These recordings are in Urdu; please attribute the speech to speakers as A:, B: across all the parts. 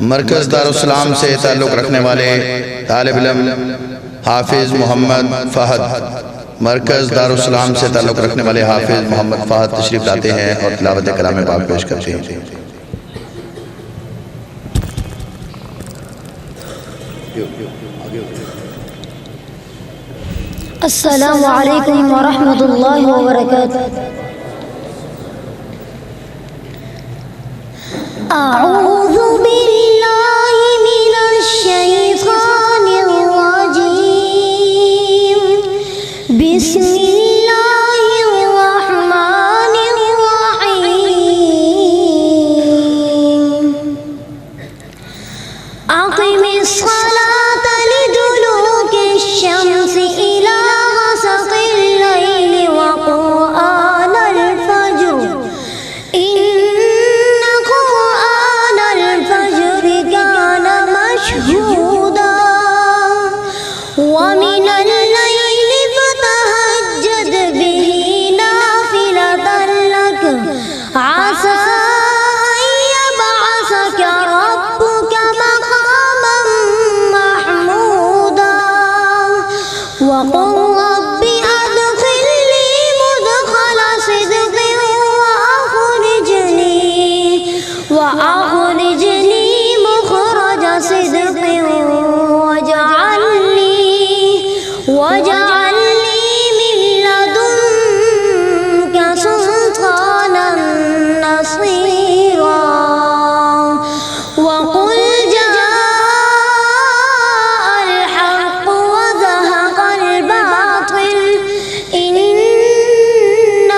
A: مرکز دارالسلام سے تعلق رکھنے والے طالب علم حافظ محمد فہد، مرکز دارالسلام سے تعلق رکھنے والے حافظ محمد فہد تشریف لاتے ہیں اور تلاوت کلام پاک پیش کرتے ہیں۔
B: السلام علیکم ورحمۃ اللہ وبرکاتہ۔ اعوذ باللہ من الشیطان الرجیم، بسم اللہ الرحمن الرحیم۔ اقم الصلاة لدلوک الشمس الى غسق الليل وقرآن الفجر، إن قرآن الفجر كان مشهودا، ومن الليل فتهجد به نافلة لك، عسى أن يبعثك ربك مقاما محمودا، وقل رب أدخلني مدخل صدق وأخرجني مخرج صدق، واجعل لي من لدنك سلطانا نصيرا، وقل جاء الحق وزهق الباطل، إن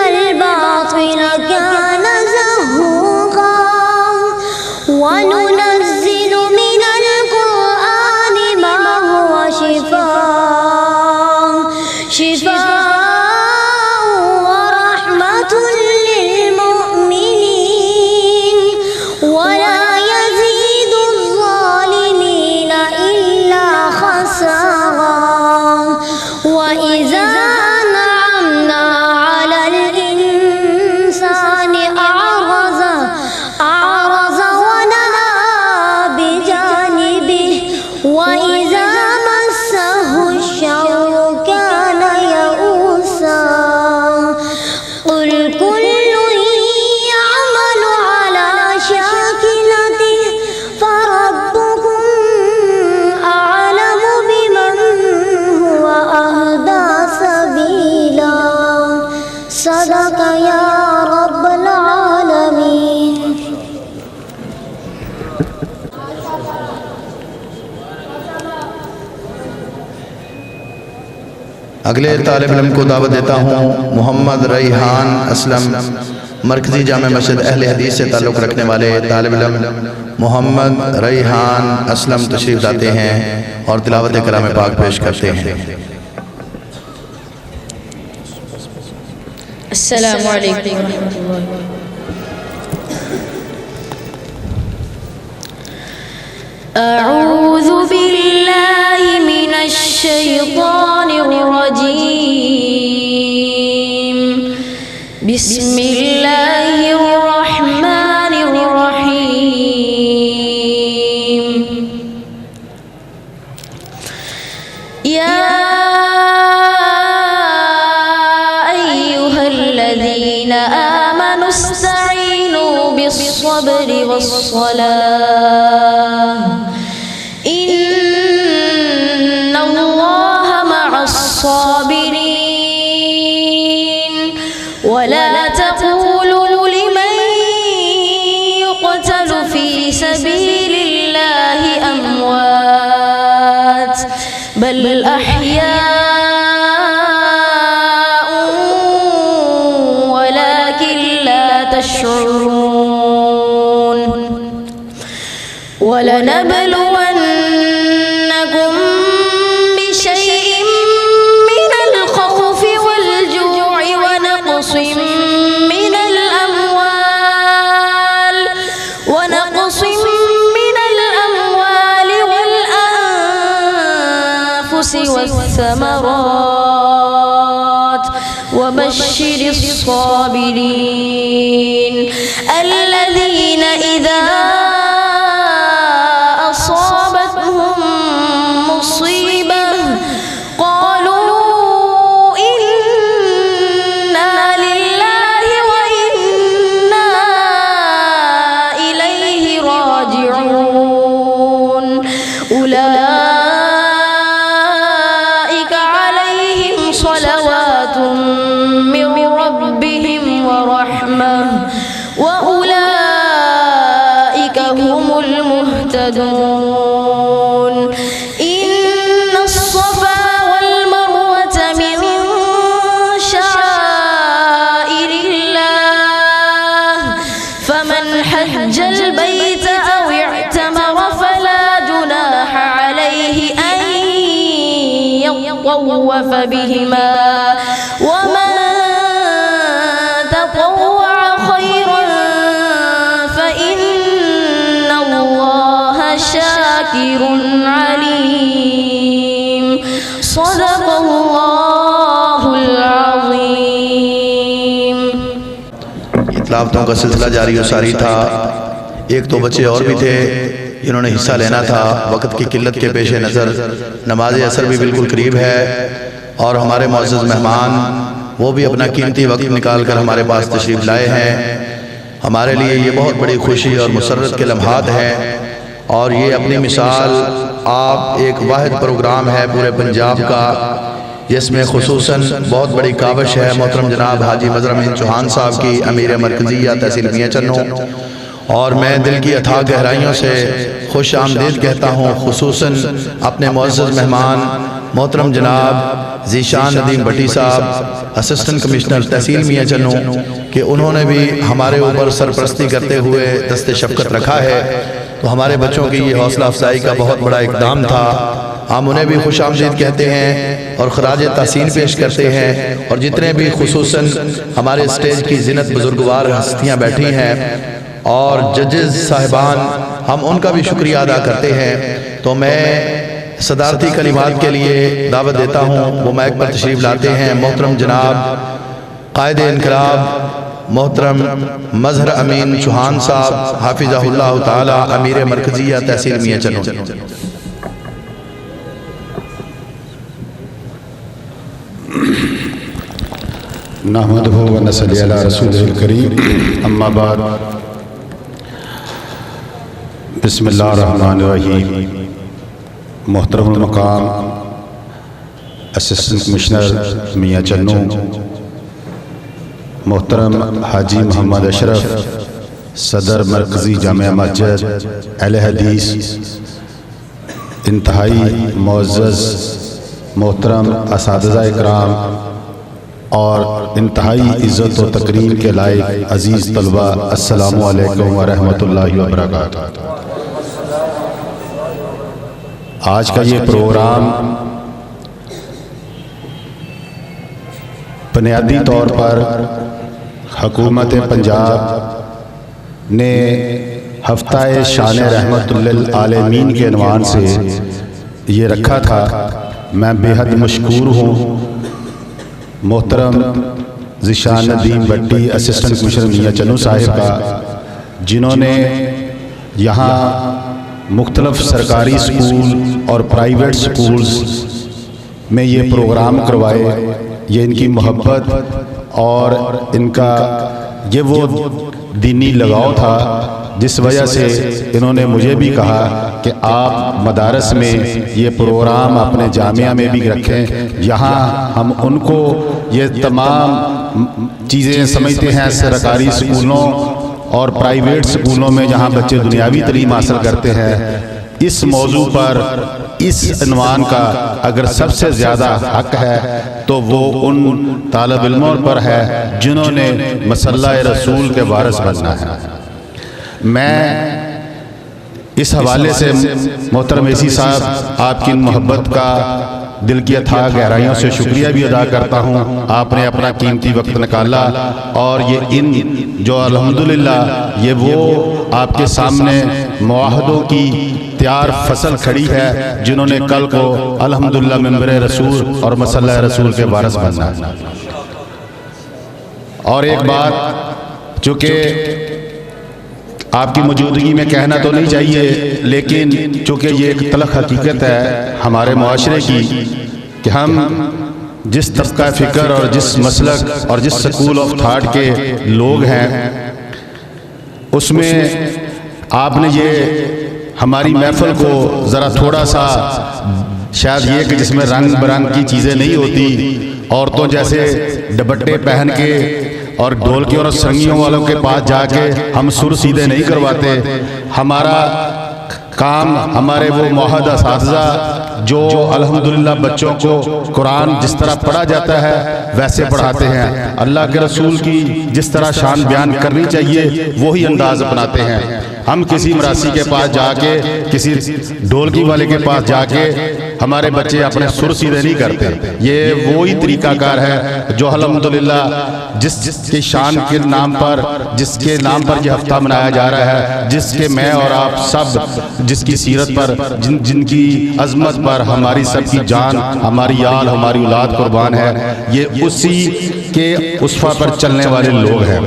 B: الباطل كان زهوقا، وننزل من القرآن ما هو شفاء ورحمة للمؤمنين، ولا يزيد الظالمين إلا خسارا، وإذا أنعمنا على الإنسان أعرض ونأى بجانبه، وإذا مسه الشر كان يئوسا، قل كل يعمل على شاكلته فربكم أعلم بمن هو أهدى سبيلا، صدق يا رب العالمين۔
A: اگلے طالب علم کو دعوت دیتا ہوں محمد ریحان اسلم، مرکزی جامع مسجد اہل حدیث سے تعلق رکھنے والے طالب علم محمد ریحان اسلم تشریف لاتے ہیں اور تلاوت کلام پاک پیش کرتے ہیں۔
C: السلام علیکم ورحمۃ اللہ۔ اعوذ باللہ من الشیطان الرجیم، بسم اللہ الرحمن الرحیم۔ یا الذين آمنوا استعينوا بالصبر والصلاة، إن الله مع الصابرين، ولا تقولوا لمن يقتل في سبيل الله أموات، بل أحياء تشعرون، ولنبلونكم بشيء من الخوف والجوع ونقص من الأموال والأنفس والثمرات، وبشر الصابرين الذين إذا راجعون أولئك عليهم صلوات من ربهم ورحمة وأولئك هم المهتدون إن الصفا والمروة من شعائر الله فمن حج البيت أو اعتمر فلا جناح عليه أن يطوف بهما ومن تطوع خيرا فإن الله شاكر عليم صدق الله العظيم.
A: تلاوتوں کا سلسلہ جاری و ساری تھا. ایک دو بچے اور بھی تھے جنہوں نے حصہ لینا تھا. وقت کی قلت کے پیش نظر نماز عصر بھی بالکل قریب ہے اور ہمارے معزز مہمان وہ بھی اپنا قیمتی وقت نکال کر ہمارے پاس تشریف لائے ہیں. ہمارے لیے یہ بہت بڑی خوشی اور مسرت کے لمحات ہیں اور یہ اپنی مثال آپ ایک واحد پروگرام ہے پورے پنجاب کا جس میں خصوصاً بہت بڑی کاوش ہے محترم جناب حاجی مظہر امین چوہان صاحب کی امیر مرکزیہ تحصیل میاں چنو. اور میں دل کی اتھاہ گہرائیوں سے خوش آمدید کہتا ہوں خصوصاً اپنے معزز مہمان محترم جناب ذیشان ندیم بٹی صاحب اسسٹنٹ کمشنر تحصیل میاں چنو کہ انہوں نے بھی ہمارے اوپر سرپرستی کرتے ہوئے دست شفقت رکھا ہے. تو ہمارے بچوں کی یہ حوصلہ افزائی کا بہت بڑا اقدام تھا. ہم انہیں بھی خوش آمدید کہتے ہیں اور خراج تحسین پیش کرتے ہیں. اور جتنے بھی خصوصاً ہمارے اسٹیج کی زینت بزرگوار ہستیاں بیٹھی ہیں اور ججز صاحبان ہم ان کا بھی شکریہ ادا کرتے ہیں. تو میں صدارتی کلمات کے لیے دعوت دیتا ہوں وہ مائک پر تشریف لاتے ہیں محترم جناب قائد انقلاب محترم مظہر امین چوہان صاحب حافظہ اللہ تعالی امیر مرکزیہ تحصیل میاں چنو.
D: نحمدہ و نصلی علی رسولہ الکریم اما بعد بسم اللہ الرحمن الرحیم. محترم المقام اسسٹنٹ کمشنر میاں چنو، محترم حاجی محمد اشرف صدر مرکزی جامعہ مسجد اہل حدیث، انتہائی معزز محترم اساتذہ اکرام اور انتہائی عزت و تکریم کے لائق عزیز طلبہ، السلام علیکم ورحمۃ اللہ وبرکاتہ. آج کا یہ پروگرام بنیادی طور پر حکومت پنجاب نے ہفتہ شان رحمت للعالمین کے عنوان سے یہ رکھا تھا. میں بے حد مشکور ہوں محترم ذیشان ندیم بٹی اسسٹنٹ کمشنر میاں چنو صاحب کا، جنہوں نے یہاں مختلف سرکاری سکول اور پرائیویٹ سکولز میں یہ پروگرام کروائے. یہ ان کی محبت اور ان کا یہ وہ دینی لگاؤ تھا جس وجہ سے انہوں نے مجھے بھی کہا کہ آپ مدارس میں یہ پروگرام اپنے جامعہ میں بھی رکھیں. یہاں ہم ان کو یہ تمام چیزیں سمجھتے ہیں سرکاری سکولوں اور پرائیویٹ سکولوں میں جہاں بچے دنیاوی تعلیم حاصل کرتے ہیں. اس موضوع پر اس عنوان کا اگر سب سے زیادہ حق ہے تو وہ ان طالب علموں پر ہے جنہوں نے مسلح رسول کے وارث بننا ہے. میں اس حوالے سے محترم ایسی صاحب آپ کی محبت کا دل کی اتھاہ گہرائیوں سے شکریہ بھی ادا کرتا ہوں. آپ نے اپنا قیمتی وقت نکالا اور یہ ان جو الحمدللہ یہ وہ آپ کے سامنے معاہدوں کی تیار فصل کھڑی ہے جنہوں نے کل کو الحمدللہ منبر رسول اور مسلح رسول کے وارث بننا ہے. اور ایک بات چونکہ آپ کی موجودگی میں کہنا تو نہیں چاہیے لیکن چونکہ یہ ایک تلخ حقیقت ہے ہمارے معاشرے کی کہ ہم جس طبقہ فکر اور جس مسلک اور جس سکول آف تھاٹ کے لوگ ہیں اس میں آپ نے یہ ہماری محفل کو ذرا تھوڑا سا شاید یہ کہ جس میں رنگ برنگ کی چیزیں نہیں ہوتی، عورتوں جیسے دوپٹے پہن کے اور ڈھولکیوں اور سنگیوں والوں کے پاس جا کے ہم سر سیدھے نہیں کرواتے۔ ہمارا کام ہمارے وہ موحد اساتذہ جو الحمدللہ بچوں کو قرآن جس طرح پڑھا جاتا ہے ویسے پڑھاتے ہیں، اللہ کے رسول کی جس طرح شان بیان کرنی چاہیے وہی انداز اپناتے ہیں۔ ہم کسی مراسی کے پاس جا کے، کسی ڈھولکی والے کے پاس جا کے ہمارے بچے اپنے سر سیدھے نہیں کرتے۔ یہ وہی طریقہ کار ہے جو الحمدللہ جس کی شان کے نام پر، جس کے نام پر یہ ہفتہ منایا جا رہا ہے، جس کے میں اور آپ سب جس کی سیرت پر، جن کی عظمت پر ہماری سب کی جان، ہماری آل، ہماری اولاد قربان ہے، یہ اسی کے اسوہ پر چلنے والے لوگ ہیں۔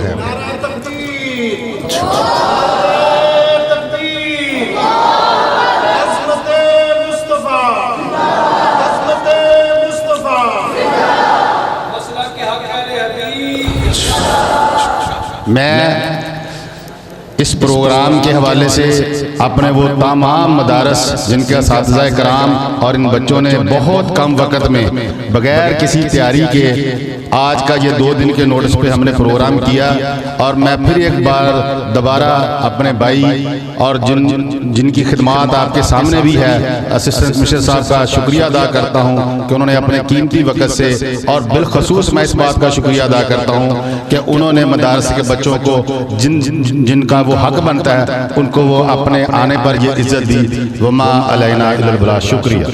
D: میں اس پروگرام کے حوالے سے اپنے وہ تمام مدارس جن کے اساتذہ کرام اور ان بچوں نے بہت کم وقت میں بغیر کسی تیاری کے آج کا یہ 2 دن کے نوٹس پہ ہم نے پروگرام کیا، اور میں پھر ایک بار دوبارہ اپنے بھائی اور جن کی خدمات آپ کے سامنے بھی ہے، اسسٹنٹ کمشنر صاحب کا شکریہ ادا کرتا ہوں کہ انہوں نے اپنے قیمتی وقت سے، اور بالخصوص میں اس بات کا شکریہ ادا کرتا ہوں کہ انہوں نے مدارس کے بچوں کو جن کا وہ حق بنتا ہے ان کو وہ اپنے آنے پر یہ عزت دی۔ وما علینا الا البلاغ۔ شکریہ۔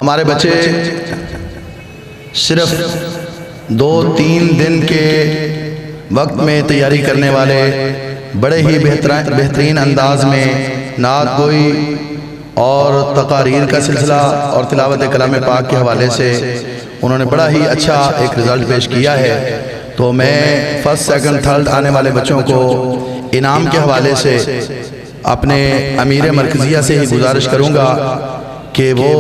A: ہمارے بچے صرف 2-3 دن کے وقت میں تیاری کرنے والے، بڑے ہی بہترین انداز میں نعت گوئی اور تقاریر کا سلسلہ اور تلاوت کلام پاک کے حوالے سے انہوں نے بڑا ہی اچھا ایک رزلٹ پیش کیا ہے۔ تو میں فرسٹ، سیکنڈ، تھرڈ آنے والے بچوں کو انعام کے حوالے سے اپنے امیر مرکزیہ سے ہی گزارش کروں گا کہ وہ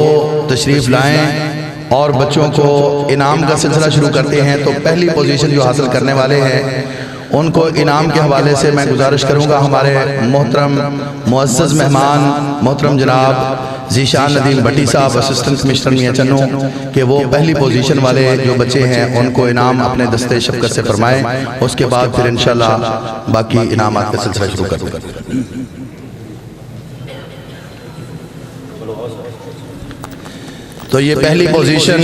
A: تشریف لائیں اور بچوں کو انعام کا سلسلہ شروع کرتے ہیں۔ تو پہلی پوزیشن جو حاصل کرنے والے ہیں ان کو انعام کے حوالے سے میں گزارش کروں گا ہمارے محترم معزز مہمان محترم جناب ذیشان ندیم بھٹی صاحب، اسسٹنٹ کمشنر میاں چنو، کہ وہ پہلی پوزیشن والے جو بچے ہیں ان کو انعام اپنے دستے شفقت سے فرمائیں۔ اس کے بعد پھر انشاءاللہ باقی انعامات کا سلسلہ شروع کر دوں گا۔ تو یہ پہلی پوزیشن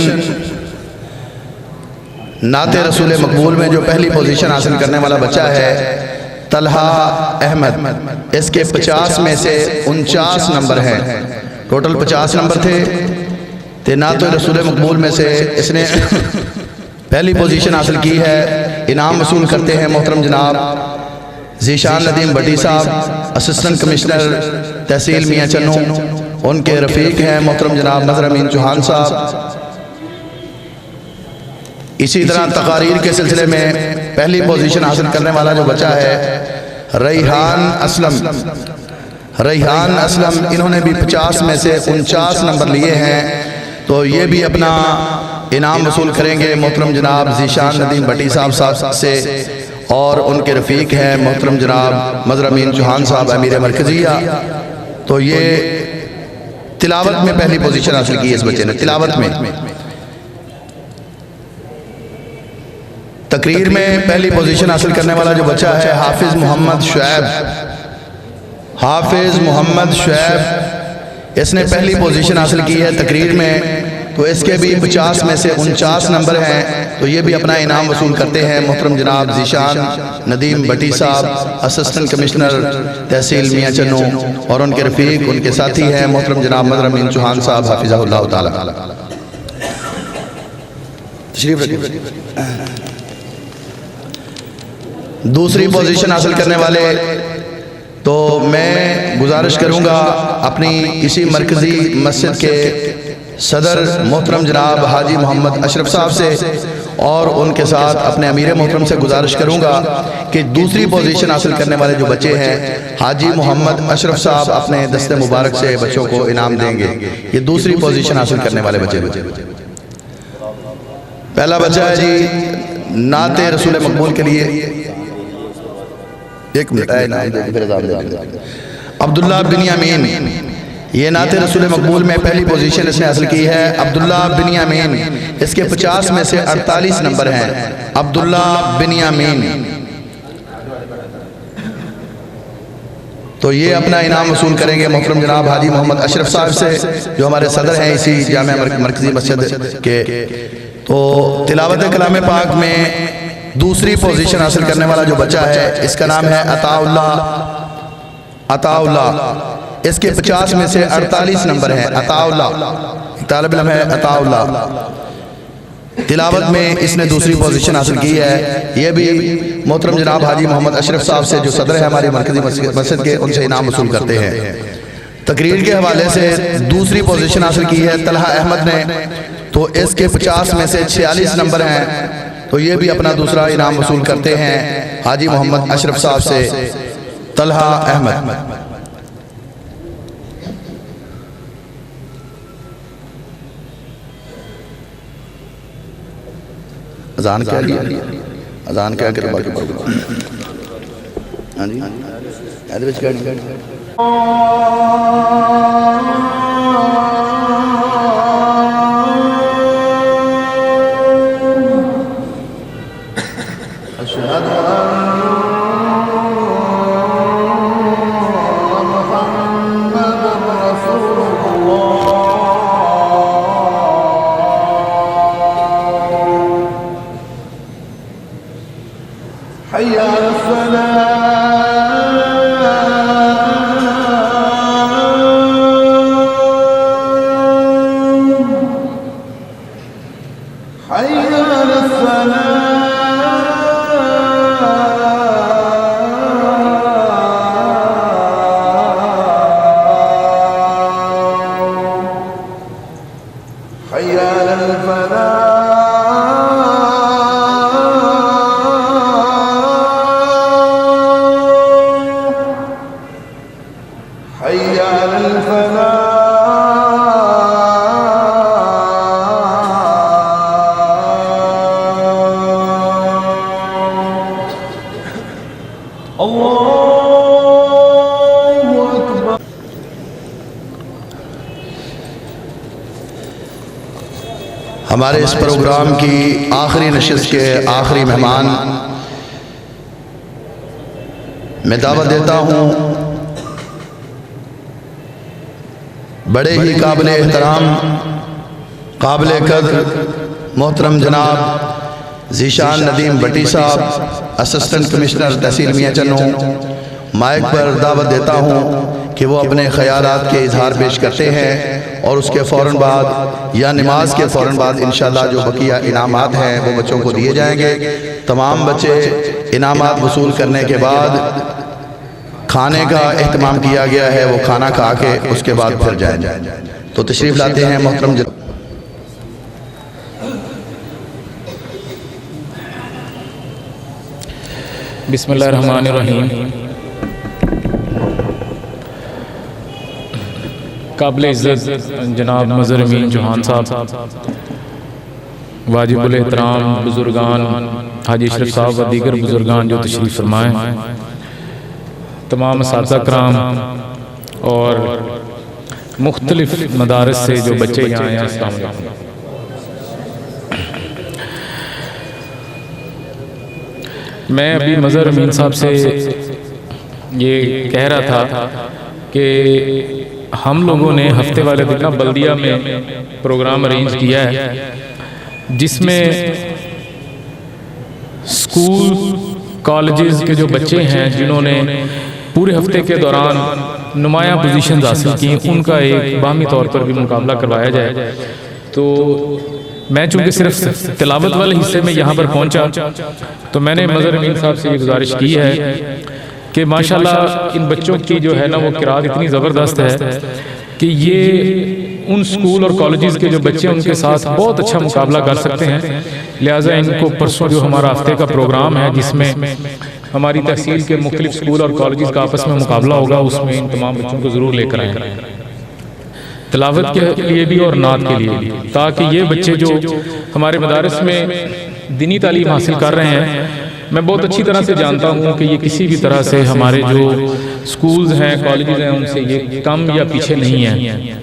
A: نعت رسول مقبول میں جو پہلی پوزیشن حاصل کرنے والا بچہ ہے طلحہ احمد، اس کے 50 میں سے 49 نمبر ہیں، ٹوٹل 50 نمبر تھے۔ نعت رسول مقبول میں سے اس نے پہلی پوزیشن حاصل کی ہے۔ انعام وصول کرتے ہیں محترم جناب ذیشان ندیم بھٹی صاحب، اسسٹنٹ کمشنر تحصیل میاں چنو، ان کے رفیق ہیں محترم جناب نظر امین چوہان صاحب۔ اسی طرح تقاریر کے سلسلے میں پہلی پوزیشن حاصل کرنے والا جو بچہ ہے ریحان اسلم، انہوں نے بھی 50 میں سے 49 نمبر لیے ہیں۔ تو یہ بھی اپنا انعام وصول کریں گے محترم جناب ذیشان ندیم بھٹی صاحب سے، اور ان کے رفیق ہیں محترم جناب نظر امین چوہان صاحب امیر مرکزیہ۔ تو یہ تلاوت میں پہلی پوزیشن حاصل کی ہے اس بچے نے، تلاوت میں۔ تقریر میں پہلی پوزیشن حاصل کرنے والا جو بچہ ہے حافظ محمد شعیب، اس نے پہلی پوزیشن حاصل کی ہے تقریر میں۔ تو اس کے بھی 50 میں سے 49 نمبر ہیں۔ تو یہ بھی اپنا انعام وصول کرتے ہیں محترم جناب ذیشان ندیم بھٹی صاحب، اسسٹنٹ کمشنر تحصیل میاں چنو، اور ان کے رفیق ان کے ساتھی ہیں محترم جناب نظر امین چوہان صاحب حافظہ اللہ تعالی۔ تشریف رکھیں۔ دوسری پوزیشن حاصل کرنے والے تو میں گزارش کروں گا اپنی اسی مرکزی مسجد کے صدر محترم جناب حاجی محمد اشرف صاحب سے، اور ان کے ساتھ اپنے امیر محترم سے گزارش کروں گا کہ دوسری پوزیشن حاصل کرنے والے جو بچے ہیں حاجی محمد اشرف صاحب اپنے دست مبارک سے بچوں کو انعام دیں گے۔ یہ دوسری پوزیشن حاصل کرنے والے بچے۔ پہلا بچہ ہے جی نعت رسول مقبول کے لیے ایک منٹ ہے نام دے کے پھر اذان دے دیں۔ عبداللہ بن یمین، یہ نعت رسول مقبول میں پہلی پوزیشن اس نے حاصل کی ہے۔ عبداللہ بن یمین، اس کے 50 میں سے 48 نمبر ہیں۔ عبداللہ بن یمین، تو یہ اپنا انعام وصول کریں گے محترم جناب حاجی محمد اشرف صاحب سے، جو ہمارے صدر ہیں اسی جامع مرکزی مسجد کے۔ تو تلاوت کلام پاک میں دوسری پوزیشن حاصل کرنے والا جو بچہ ہے اس کا نام ہے عطا اللہ، اس کے 50 میں سے 48 نمبر ہیں۔ عطا اللہ طالب علم ہے، عطا اللہ تلاوت میں اس نے دوسری پوزیشن حاصل کی ہے۔ یہ بھی محترم جناب حاجی محمد اشرف صاحب سے جو صدر ہے ہماری مرکزی مسجد کے، ان سے انعام وصول کرتے ہیں۔ تقریر کے حوالے سے دوسری پوزیشن حاصل کی ہے طلحہ احمد نے، تو اس کے 50 میں سے 46 نمبر ہیں، تو یہ بھی اپنا دوسرا انعام وصول کرتے ہیں حاجی محمد اشرف صاحب سے۔ طلحہ احمد، اذان کیا لیا؟ اذان کیا کہ باقی بات ہاں جی ایدے وچ کہنی اشہد ان محمد رسول اللہ حي على الصلاة حي على الصلاة حي على الفلاح حي على الفلاح اللہ اکبر۔ ہمارے اس پروگرام کی آخری نشست کے آخری مہمان میں دعوت دیتا ہوں بڑے ہی قابل احترام، قابل قدر محترم جناب ذیشان ندیم بٹی صاحب، اسسٹنٹ کمشنر تحصیل میاں چنو، مائک پر دعوت دیتا ہوں کہ وہ اپنے خیالات کے اظہار پیش کرتے ہیں، اور اس کے فوراً بعد یا نماز کے فوراً بعد انشاءاللہ جو بقیہ انعامات ہیں وہ بچوں کو دیے جائیں گے۔ تمام بچے انعامات وصول کرنے کے بعد کھانے کا اہتمام کیا گیا ہے، وہ کھانا کھا کے اس کے بعد پھر جائیں گے۔ تو تشریف لاتے ہیں محترم جناب۔
E: بسم اللہ الرحمن الرحیم۔ قابل عزت جناب مظہر امین چوہان صاحب، واجب الاحترام بزرگان حاجی اشرف صاحب و دیگر بزرگان جو تشریف فرمائیں، تمام اساتذہ کرام اور مختلف مدارس سے جو بچے یہاں ہیں، السلام علیکم۔ میں ابھی مظہر امین صاحب سے یہ کہہ رہا تھا کہ ہم لوگوں نے ہفتے والے دن بلدیہ میں پروگرام ارینج کیا ہے، جس میں اسکول کالجز کے جو بچے ہیں جنہوں نے پورے ہفتے کے دوران نمایاں پوزیشنز حاصل کی، ان کا ایک باہمی طور پر بھی مقابلہ کروایا جائے۔ تو میں چونکہ صرف تلاوت والے حصے میں یہاں پر پہنچا، تو میں نے مظہر امین صاحب سے یہ گزارش کی ہے کہ ماشاءاللہ ان بچوں کی جو ہے نا وہ قرات اتنی زبردست ہے کہ یہ ان سکول اور کالجز کے جو بچے ان کے ساتھ بہت اچھا مقابلہ کر سکتے ہیں۔ لہٰذا ان کو پرسوں جو ہمارا ہفتے کا پروگرام ہے جس میں ہماری تحصیل کے مختلف سکول اور کالجز کا آپس میں مقابلہ ہوگا، اس میں ان تمام بچوں کو ضرور لے کر آئیں، تلاوت کے لیے بھی اور نعت کے لیے بھی، تاکہ یہ بچے جو ہمارے مدارس میں دینی تعلیم حاصل کر رہے ہیں میں بہت اچھی طرح سے جانتا ہوں کہ یہ کسی بھی طرح سے ہمارے جو سکولز ہیں کالجز ہیں ان سے یہ کم یا پیچھے نہیں ہیں.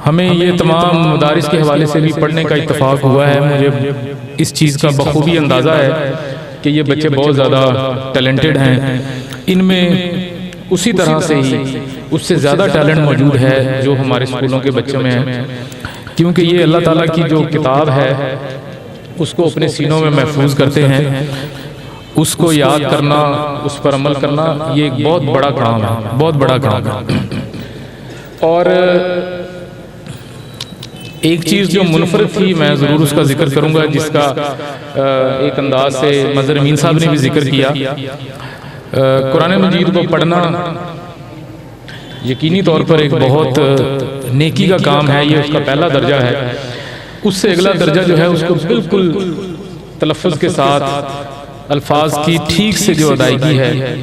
E: ہمیں یہ تمام مدارس کے حوالے سے بھی پڑھنے کا اتفاق ہوا ہے. مجھے اس چیز کا بخوبی اندازہ ہے کہ یہ بچے بہت زیادہ ٹیلنٹڈ ہیں. ان میں اسی طرح سے ہی اس سے زیادہ ٹیلنٹ موجود ہے جو ہمارے اسکولوں کے بچوں میں ہے، کیونکہ یہ اللہ تعالیٰ کی جو کتاب ہے اس کو اپنے سینوں میں محفوظ کرتے ہیں. اس کو یاد کرنا، اس پر عمل کرنا، یہ ایک بہت بڑا کام ہے، بہت بڑا کام ہے. اور ایک چیز جو منفرد تھی میں ضرور اس کا ذکر کروں گا، جس کا ایک انداز سے مظہر امین صاحب نے بھی ذکر کیا. قرآن مجید کو پڑھنا یقینی طور پر ایک بہت نیکی کا کام ہے. یہ اس کا پہلا درجہ ہے. اس سے اگلا درجہ جو ہے اس کو بالکل تلفظ کے ساتھ الفاظ کی ٹھیک سے جو ادائیگی ہے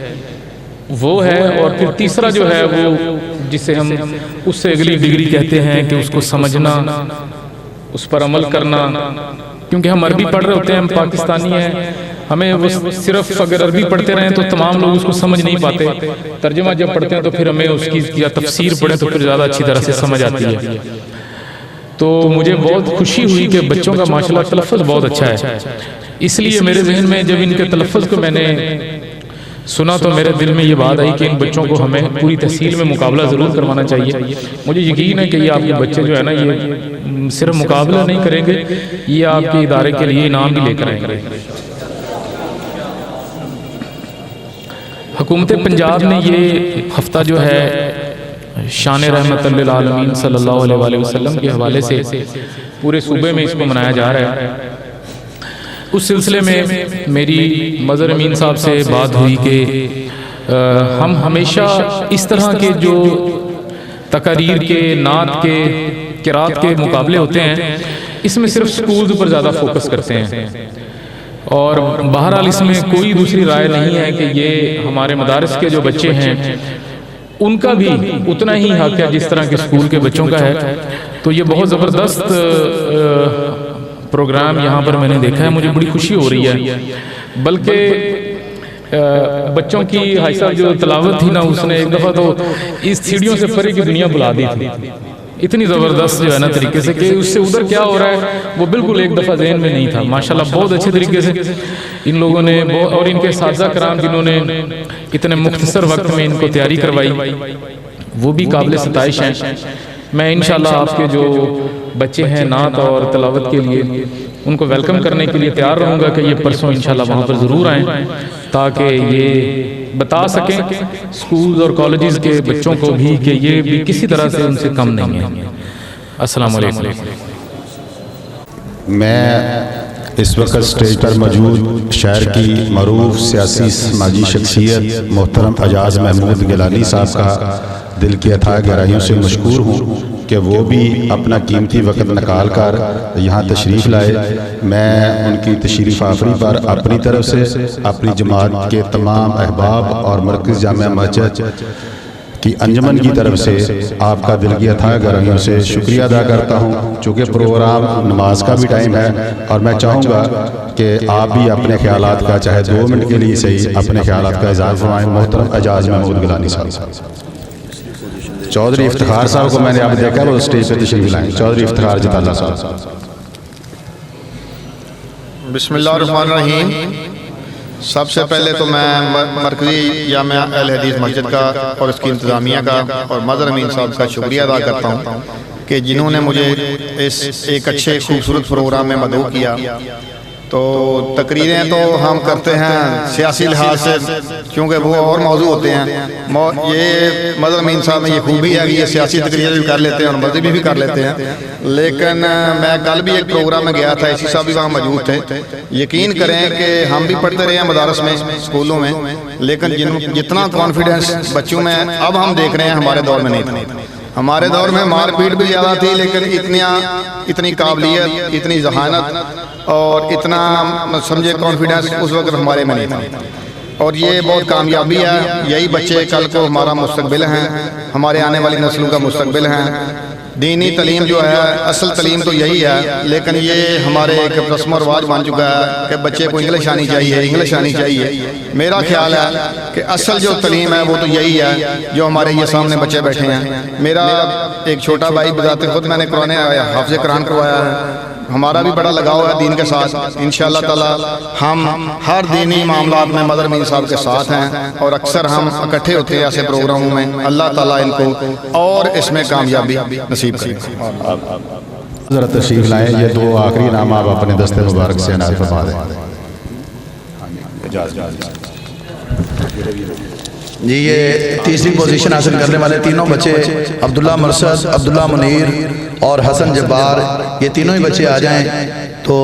E: وہ ہے. اور پھر تیسرا جو ہے وہ جسے ہم اس سے اگلی ڈگری کہتے ہیں کہ اس کو سمجھنا، اس پر عمل کرنا. کیونکہ ہم عربی پڑھ رہے ہوتے ہیں، ہم پاکستانی ہیں، ہمیں وہ صرف اگر عربی پڑھتے رہیں تو تمام لوگ اس کو سمجھ نہیں پاتے. ترجمہ جب پڑھتے ہیں تو پھر ہمیں اس کی یا تفسیر پڑھیں تو پھر زیادہ اچھی طرح سے سمجھ آتی ہے. تو مجھے بہت خوشی ہوئی کہ بچوں کا ماشاءاللہ تلفظ بہت اچھا ہے. اس لیے میرے ذہن میں جب ان کے تلفظ کو میں نے سنا تو میرے دل میں یہ بات آئی کہ ان بچوں کو ہمیں پوری تحصیل میں مقابلہ ضرور کروانا چاہیے. مجھے یقین ہے کہ یہ آپ کے بچے جو ہے نا یہ صرف مقابلہ نہیں کریں گے، یہ آپ کے ادارے کے لیے انعام بھی لے کر آئیں گے. حکومت پنجاب نے یہ ہفتہ جو ہے شان رحمت للعالمین صلی اللہ علیہ وآلہ وسلم کے حوالے سے پورے صوبے میں اس کو منایا جا رہا ہے. اس سلسلے میں میری مظہر امین صاحب سے بات ہوئی کہ ہم ہمیشہ اس طرح کے جو تقاریر کے، نعت کے، قرات کے مقابلے ہوتے ہیں اس میں صرف سکولز پر زیادہ فوکس کرتے ہیں. اور بہرحال اس میں کوئی دوسری رائے نہیں ہے کہ یہ ہمارے مدارس کے جو بچے ہیں ان کا بھی اتنا ہی حق ہے جس طرح کے اسکول کے بچوں کا ہے. تو یہ بہت زبردست پروگرام یہاں پر میں نے دیکھا ہے، مجھے بڑی خوشی ہو رہی ہے. بلکہ بچوں کی حاج صاحب جو تلاوت تھی نا اس نے ایک دفعہ تو اس سیڑھیوں سے پرے کی دنیا بلا دی تھی. اتنی زبردست جو ہے نا طریقے سے کہ اس سے ادھر کیا ہو رہا ہے وہ بالکل ایک دفعہ ذہن میں نہیں تھا. ماشاءاللہ بہت اچھے طریقے سے ان لوگوں نے اور ان کے اساتذہ کرام جنہوں نے اتنے مختصر وقت میں ان کو تیاری کروائی وہ بھی قابل ستائش ہیں. میں انشاءاللہ آپ کے جو بچے ہیں نعت اور تلاوت کے لیے ان کو ویلکم کرنے کے لیے تیار رہوں گا کہ یہ پرسوں انشاءاللہ وہاں پر ضرور آئیں تاکہ یہ بتا سکیں سکولز اور کالجز کے بچوں کو بھی کہ یہ بھی کسی طرح سے ان سے کم نہیں ہے. السلام علیکم.
D: میں اس وقت اسٹیج پر موجود شہر کی معروف سیاسی سماجی شخصیت محترم اعجاز محمود گیلانی صاحب کا دل کی اتھاہ گہرائیوں سے مشکور ہوں کہ وہ بھی اپنا قیمتی وقت نکال کر یہاں تشریف لائے. میں ان کی تشریف آوری پر اپنی طرف سے اپنی جماعت کے تمام احباب اور مرکز جامعہ مسجد کی انجمن کی طرف سے آپ کا دل کی اتھاہ گہرائیوں سے شکریہ ادا کرتا ہوں. چونکہ پروگرام نماز کا بھی ٹائم ہے اور میں چاہوں گا کہ آپ بھی اپنے خیالات کا چاہے 2 منٹ کے لیے صحیح اپنے خیالات کا اظہار فرمائیں. محترم اعجاز محمود گیلانی صاحب. چودھری افتخار صاحب کو میں نے اب دیکھا وہ اسٹیج پہ تشریف لائیں. چودھری افتخار جتالہ صاحب.
F: بسم اللہ الرحمن الرحیم. سب سے پہلے تو میں مرکزی جامعہ اہل حدیث مسجد کا اور اس کی انتظامیہ کا اور مظہر امین صاحب کا شکریہ ادا کرتا ہوں کہ جنہوں نے مجھے اس ایک اچھے خوبصورت پروگرام میں مدعو کیا. تو تقریریں تو ہم کرتے ہیں سیاسی لحاظ سے کیونکہ وہ اور موضوع ہوتے ہیں. یہ مظہر امین صاحب میں یہ خوبی ہے کہ یہ سیاسی تقریریں بھی کر لیتے ہیں اور مذہبی بھی کر لیتے ہیں. لیکن میں کل بھی ایک پروگرام میں گیا تھا، اسی صاحب بھی وہاں موجود تھے. یقین کریں کہ ہم بھی پڑھتے رہے ہیں مدارس میں، اسکولوں میں، لیکن جتنا کانفیڈنس بچوں میں اب ہم دیکھ رہے ہیں ہمارے دور میں نہیں تھا. ہمارے دور میں مار پیٹ بھی زیادہ تھی لیکن اتنی قابلیت، اتنی ذہانت اور اتنا سمجھے کانفیڈنس اس وقت ہمارے میں نہیں تھا. اور یہ بہت کامیابی ہے. یہی بچے کل کو ہمارا مستقبل ہیں، ہمارے آنے والی نسلوں کا مستقبل ہیں. دینی تعلیم جو ہے اصل تعلیم تو یہی ہے، لیکن یہ ہمارے ایک رسم و رواج بن چکا ہے کہ بچے کو انگلش آنی چاہیے، انگلش آنی چاہیے۔ میرا خیال ہے کہ اصل جو تعلیم ہے وہ تو یہی ہے جو ہمارے یہ سامنے بچے بیٹھے ہیں۔ میرا ایک چھوٹا بھائی بذات خود میں نے قرآن حافظ قرآن کروایا ہے، ہمارا بھی بڑا لگاؤ ہے دین کے ساتھ۔ انشاءاللہ تعالی ہم ہر دینی معاملات میں مدر امین صاحب کے ساتھ ہیں، اور اکثر ہم اکٹھے ہوتے ہیں ایسے پروگراموں میں۔ اللہ تعالیٰ ان کو اور اس میں کامیابی نصیب کرے۔
D: ذرا تشریف لائیں، یہ دو آخری نام آپ اپنے دست مبارک سے عنایت فرما دیں۔
A: جی یہ تیسری پوزیشن حاصل کرنے والے تینوں بچے عبداللہ مرشد، عبداللہ منیر اور حسن جبار، یہ تینوں ہی بچے آ جائیں تو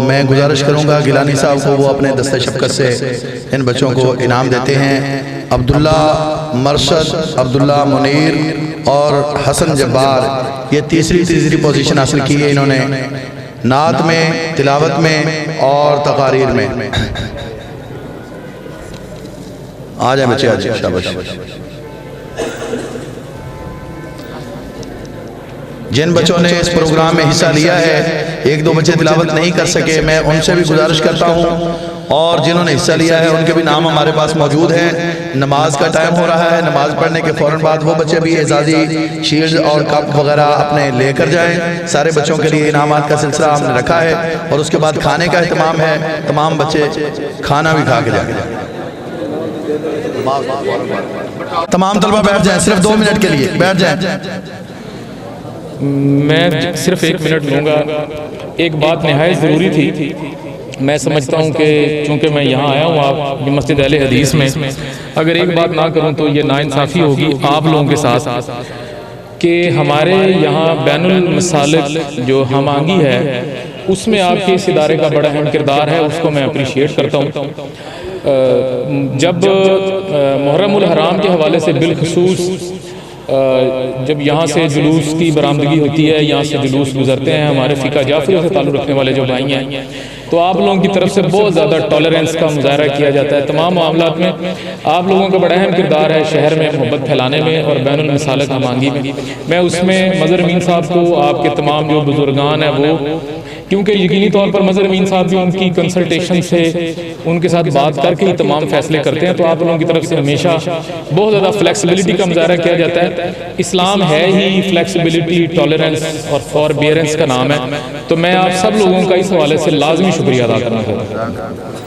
A: میں گزارش کروں گا گیلانی صاحب کو وہ اپنے دستِ شفقت سے ان بچوں کو انعام دیتے ہیں۔ عبداللہ مرشد، عبداللہ منیر اور حسن جبار یہ تیسری پوزیشن حاصل کی ہے انہوں نے، نعت میں، تلاوت میں اور تقاریر میں۔ آ جائیں بچے، آ جائیں، شاباش۔ جن بچوں نے اس پروگرام میں حصہ لیا ہے، ایک دو بچے تلاوت نہیں کر سکے، میں ان سے بھی گزارش کرتا ہوں، اور جنہوں نے حصہ لیا ہے ان کے بھی نام ہمارے پاس موجود ہیں۔ نماز کا ٹائم ہو رہا ہے، نماز پڑھنے کے فوراً بعد وہ بچے بھی اعزازی شیلڈ اور کپ وغیرہ اپنے لے کر جائیں۔ سارے بچوں کے لیے انعامات کا سلسلہ ہم نے رکھا ہے، اور اس کے بعد کھانے کا اہتمام ہے، تمام بچے کھانا بھی کھا کے جائیں۔ تمام طلبہ بیٹھ جائیں، صرف 2 منٹ کے لیے بیٹھ جائیں۔
E: میں صرف 1 منٹ لوں گا۔ ایک بات نہایت ضروری تھی، میں سمجھتا ہوں کہ چونکہ میں یہاں آیا ہوں آپ مسجد اہل حدیث میں، اگر ایک بات نہ کروں تو یہ ناانصافی ہوگی آپ لوگوں کے ساتھ کہ ہمارے یہاں بین المسالک جو ہم آہنگی ہے اس میں آپ کے اس ادارے کا بڑا اہم کردار ہے، اس کو میں اپریشیٹ کرتا ہوں۔ جب محرم الحرام کے حوالے سے بالخصوص جب یہاں سے جلوس کی برآمدگی ہوتی ہے، یہاں سے جلوس گزرتے ہیں ہمارے فقہ جعفری سے تعلق رکھنے والے جو بھائی ہیں، تو آپ لوگوں کی طرف سے بہت زیادہ ٹالرنس کا مظاہرہ کیا جاتا ہے تمام معاملات میں۔ آپ لوگوں کا بڑا اہم کردار ہے شہر میں محبت پھیلانے میں اور بین المسالک ہم آہنگی میں۔ میں اس میں مظہر امین صاحب کو، آپ کے تمام جو بزرگان ہیں وہ، کیونکہ یقینی طور پر مظہر امین صاحب بھی ان کی کنسلٹیشن سے ان کے ساتھ بات کر کے ہی تمام فیصلے کرتے ہیں، تو آپ لوگوں کی طرف سے ہمیشہ بہت زیادہ فلیکسیبلٹی کا مظاہرہ کیا جاتا ہے۔ اسلام ہے ہی فلیکسیبلٹی، ٹالرنس اور فاربیئرنس کا نام ہے، تو میں آپ سب لوگوں کا اس حوالے سے لازمی شکریہ ادا کرنا چاہتا ہوں۔